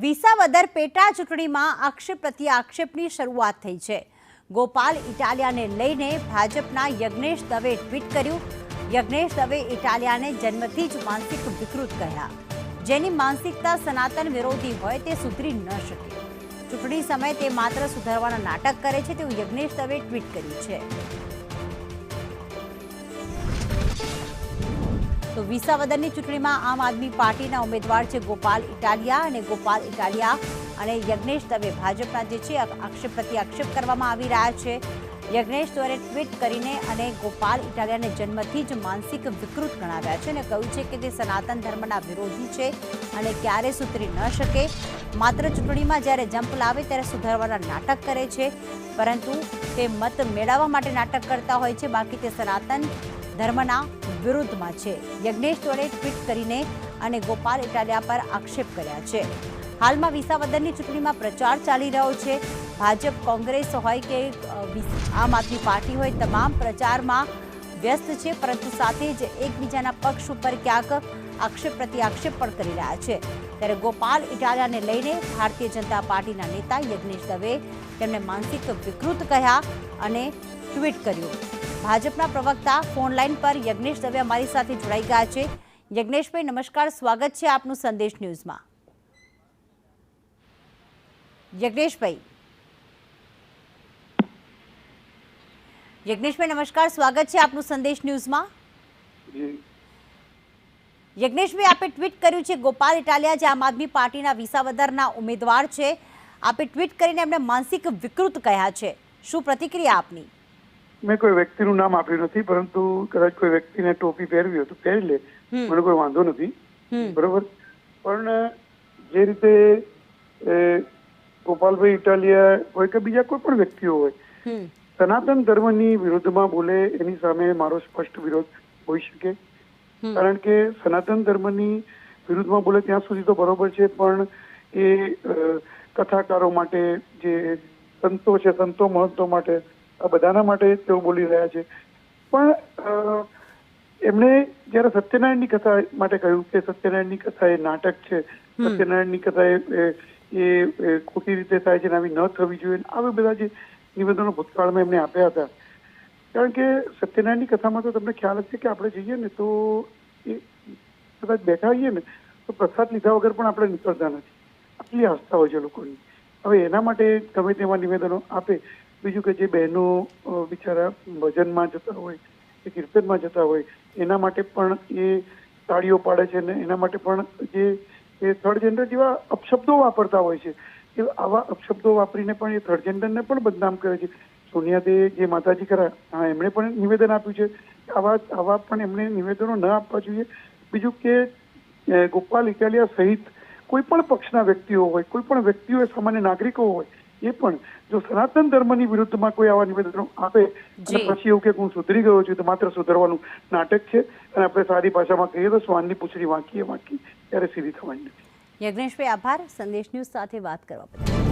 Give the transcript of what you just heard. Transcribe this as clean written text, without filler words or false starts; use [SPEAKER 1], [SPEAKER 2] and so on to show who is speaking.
[SPEAKER 1] વિસાવદર પેટા ચૂંટણીમાં આક્ષેપ પ્રત્યે આક્ષેપની શરૂઆત થઈ છે। ગોપાલ ઇટાલિયાને લઈને ભાજપના યજ્ઞેશ દવે ટ્વીટ કર્યું। યજ્ઞેશ દવે ઇટાલિયાને જન્મથી જ માનસિક વિકૃત કહ્યા। જેની માનસિકતા સનાતન વિરોધી હોય તે સુધરી ન શકે। ચૂંટણી સમયે તે માત્ર સુધારવાના નાટક કરે છે તેવું યજ્ઞેશ દવે ટ્વીટ કર્યું છે। તો વિસાવદરની ચૂંટણીમાં આમ આદમી પાર્ટીના ઉમેદવાર છે ગોપાલ ઇટાલિયા અને ગોપાલ ઇટાલિયા અને યજ્ઞેશ દવે ભાજપના જે છે આક્ષેપ પ્રત્યે આક્ષેપ કરવામાં આવી રહ્યા છે। યજ્ઞેશ દવે ટ્વીટ કરીને અને ગોપાલ ઇટાલિયાને જન્મથી જ માનસિક વિકૃત ગણાવ્યા છે અને કહ્યું છે કે તે સનાતન ધર્મના વિરોધી છે અને ક્યારે સુધરી ન શકે। માત્ર ચૂંટણીમાં જ્યારે જંપ લાવે ત્યારે સુધારવાના નાટક કરે છે, પરંતુ તે મત મેળવવા માટે નાટક કરતા હોય છે, બાકી તે સનાતન ધર્મના વિરુદ્ધમાં છે। યજ્ઞેશ દવે ટ્વીટ કરીને અને ગોપાલ ઇટાલિયા પર આક્ષેપ કર્યા છે। હાલમાં વિસાવદરની ચૂંટણીમાં પ્રચાર ચાલી રહ્યો છે। ભાજપ, કોંગ્રેસ હોય કે આમ આદમી પાર્ટી હોય, તમામ પ્રચારમાં વ્યસ્ત છે, પરંતુ સાથે જ એકબીજાના પક્ષ ઉપર ક્યાંક આક્ષેપ પ્રત્યે આક્ષેપ પણ કરી રહ્યા છે। ત્યારે ગોપાલ ઇટાલિયાને લઈને ભારતીય જનતા પાર્ટીના નેતા યજ્ઞેશ દવે તેમને માનસિક વિકૃત કહ્યા અને ટ્વીટ કર્યું। ભાજપના પ્રવક્તા ફોનલાઈન પર યજ્ઞેશ દવે અમારી સાથે જોડાઈ ગયા છે। યજ્ઞેશભાઈ નમસ્કાર, સ્વાગત છે આપનું સંદેશ ન્યૂઝમાં। યજ્ઞેશભાઈ નમસ્કાર, સ્વાગત છે આપનું સંદેશ ન્યૂઝમાં। યજ્ઞેશભાઈ, આપે ટ્વીટ કર્યું છે ગોપાલ ઇટાલિયા જે આમ આદમી પાર્ટીના વિસાવદરના ઉમેદવાર છે, આપે ટ્વીટ કરીને એમને માનસિક વિકૃત કહ્યા છે, શું પ્રતિક્રિયા આપની?
[SPEAKER 2] મેં કોઈ વ્યક્તિનું નામ આપ્યું નથી, પરંતુ કદાચ કોઈ વ્યક્તિને ટોપી પહેરવી હોય તો પહેરી લે, મને કોઈ વાંધો નથી, બરોબર। પણ જે રીતે ગોપાલભાઈ ઇટાલિયા હોય કે બીજા કોઈ પણ વ્યક્તિઓ હોય, સનાતન ધર્મની વિરુદ્ધમાં બોલે એની સામે મારો સ્પષ્ટ વિરોધ હોઈ શકે। કારણ કે સનાતન ધર્મની વિરુદ્ધમાં બોલે ત્યાં સુધી તો બરોબર છે, પણ એ કથાકારો માટે, જે સંતો છે, સંતો મહંતો માટે, આ બધાના માટે તેઓ બોલી રહ્યા છે। પણ એમણે જયારે સત્યનારાયણની કથા માટે કહ્યું કે સત્યનારાયણની કથા એ નાટક છે, સત્યનારાયણની કથા એ ખોટી રીતે થાય છે, આવી ન થવી જોઈએ, આવી બધા જે નિવેદનો ભૂતકાળમાં એમને આપ્યા હતા। કારણ કે સત્યનારાયણની કથામાં તો તમને ખ્યાલ જ છે કે આપણે જઈએ ને તો એ કદાચ બેઠા હોઈએ ને તો પ્રસાદ લીધા વગર પણ આપણે નીકળતા નથી, આટલી આસ્થા હોય છે લોકોની। હવે એના માટે ગમે તેવા નિવેદનો આપે। બીજું કે જે બહેનો બિચારા ભજનમાં જતા હોય કે કીર્તનમાં જતા હોય, એના માટે પણ એ તાળીઓ પાડે છે ને એના માટે પણ જે થર્ડ જેન્ડર જેવા અપશબ્દો વાપરતા હોય છે, એ આવા અપશબ્દો વાપરીને પણ એ થર્ડ જેન્ડરને પણ બદનામ કરે છે। સોનિયા દે જે માતાજી ખરા, એમણે પણ નિવેદન આપ્યું છે કે આવા પણ એમણે નિવેદનો ન આપવા જોઈએ। બીજું કે ગોપાલ ઇટાલિયા સહિત કોઈ પણ પક્ષના વ્યક્તિઓ હોય, કોઈ પણ વ્યક્તિઓ સામાન્ય નાગરિકો હોય, એ પણ જો સનાતન ધર્મની વિરુદ્ધમાં કોઈ આવા નિવેદનો આપે અને પછી એવું કે હું સુધરી ગયો છું, તો માત્ર સુધરવાનું નાટક છે। અને આપણે સાદી ભાષામાં કહીએ તો શ્વાનની પૂંછડી વાંકી ત્યારે સીધી થવાની નથી।
[SPEAKER 1] યજ્ઞેશભાઈ, આભાર સંદેશ ન્યૂઝ સાથે વાત કરવા બદલ।